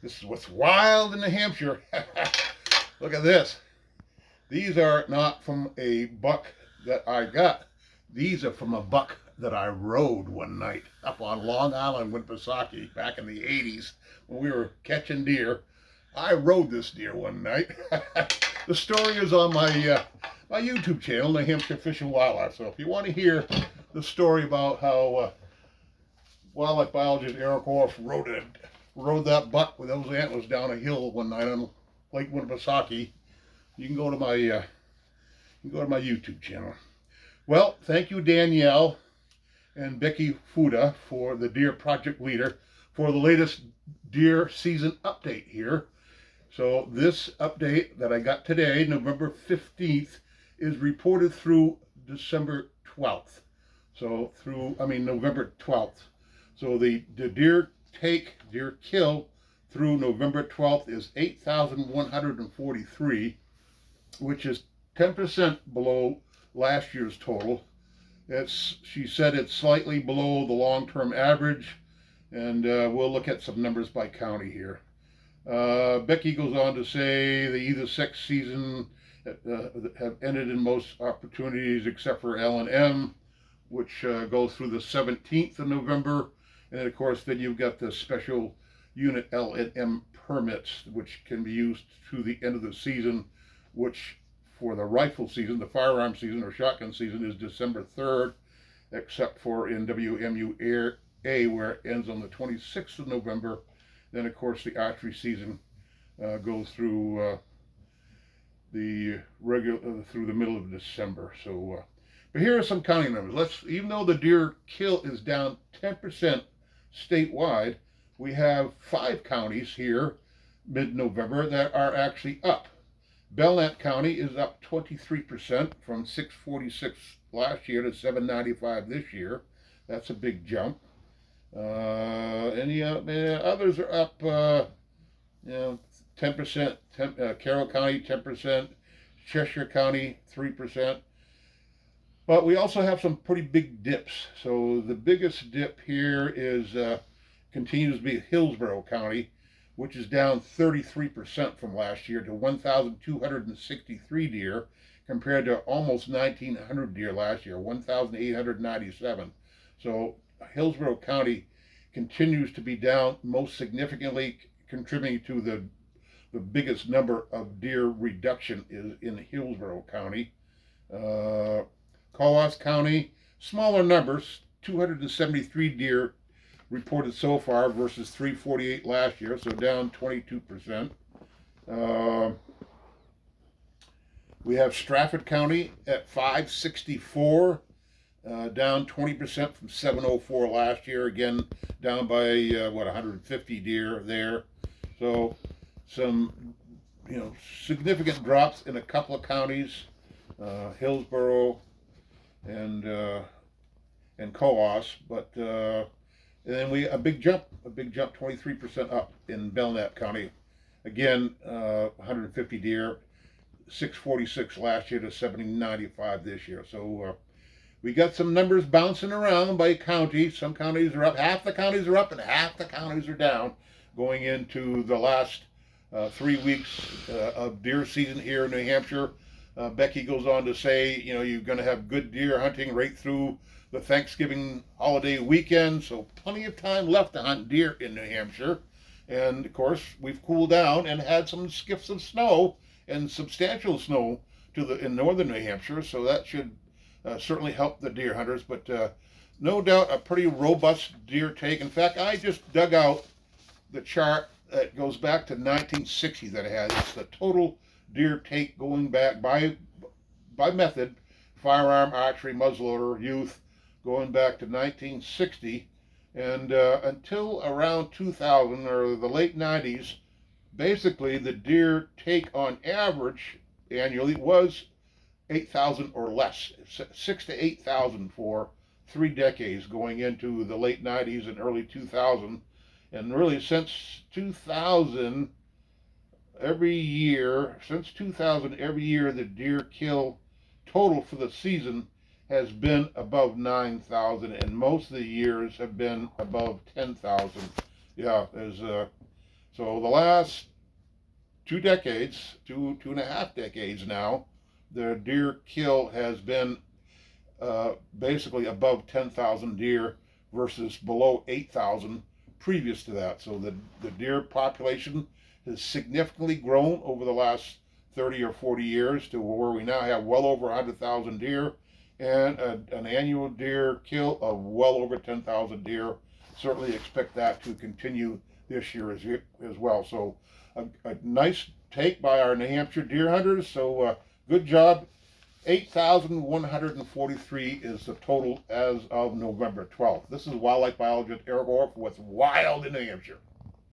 This is what's wild in New Hampshire. Look at this. These are not from a buck that I got. These are from a buck that I rode one night up on Long Island, Winnipesaukee, back in the 80s when we were catching deer. I rode this deer one night. The story is on my YouTube channel, New Hampshire Fish and Wildlife. So if you want to hear the story about how wildlife biologist Eric Orff rode that buck with those antlers down a hill one night on Lake Winnipesaukee, you can go to my YouTube channel. Well, thank you, Danielle and Becky Fuda, for the Deer Project Leader, for the latest deer season update here. So this update that I got today, November 15th, is reported through December 12th. So November 12th. So the deer kill through November 12th is 8,143, which is 10% below last year's total. She said it's slightly below the long-term average, and we'll look at some numbers by county here. Becky goes on to say the either sex season have ended in most opportunities except for L&M, which goes through the 17th of November. And then, of course, then you've got the special unit L&M permits, which can be used through the end of the season, which for the rifle season, the firearm season or shotgun season, is December 3rd, except for in WMUA, where it ends on the 26th of November. Then, of course, the archery season goes through through the middle of December. So, but here are some county numbers. Even though the deer kill is down 10% statewide, we have 5 counties here mid-November that are actually up. Belknap County is up 23% from 646 last year to 795 this year. That's a big jump. Others are up, 10%. Carroll County 10%, Cheshire County 3%. But we also have some pretty big dips. So the biggest dip here continues to be Hillsborough County, which is down 33% from last year to 1,263 deer, compared to almost 1,900 deer last year, 1,897. So Hillsborough County continues to be down, most significantly contributing to the biggest number of deer reduction is in Hillsborough County. Cowas County, smaller numbers, 273 deer reported so far versus 348 last year, so down 22%. We have Stratford County at 564, down 20% from 704 last year, again down by 150 deer there. So some significant drops in a couple of counties, Hillsborough and Coos, but and then a big jump, 23% up in Belknap County. Again, 150 deer, 646 last year to 795 this year. So we got some numbers bouncing around by county. Some counties are up, half the counties are up, and half the counties are down, going into the last 3 weeks of deer season here in New Hampshire. Becky goes on to say, you're going to have good deer hunting right through the Thanksgiving holiday weekend, so plenty of time left to hunt deer in New Hampshire. And of course, we've cooled down and had some skiffs of snow and substantial snow in northern New Hampshire, so that should certainly help the deer hunters. But no doubt a pretty robust deer take. In fact, I just dug out the chart that goes back to 1960 that it has. It's the total deer take going back by method, firearm, archery, muzzleloader, youth, going back to 1960, and until around 2000 or the late 90s, basically the deer take on average annually was 8,000 or less, 6 to 8,000 for 3 decades, going into the late 90s and early 2000, and really since 2000, every year the deer kill total for the season has been above 9,000, and most of the years have been above 10,000. Yeah, as So the last 2 decades, two and a half decades now, the deer kill has been basically above 10,000 deer versus below 8,000 previous to that. So the deer population has significantly grown over the last 30 or 40 years to where we now have well over 100,000 deer and an annual deer kill of well over 10,000 deer. Certainly expect that to continue this year as well. So a nice take by our New Hampshire deer hunters. So good job. 8,143 is the total as of November 12th. This is wildlife biologist Eric Orff with Wild in New Hampshire.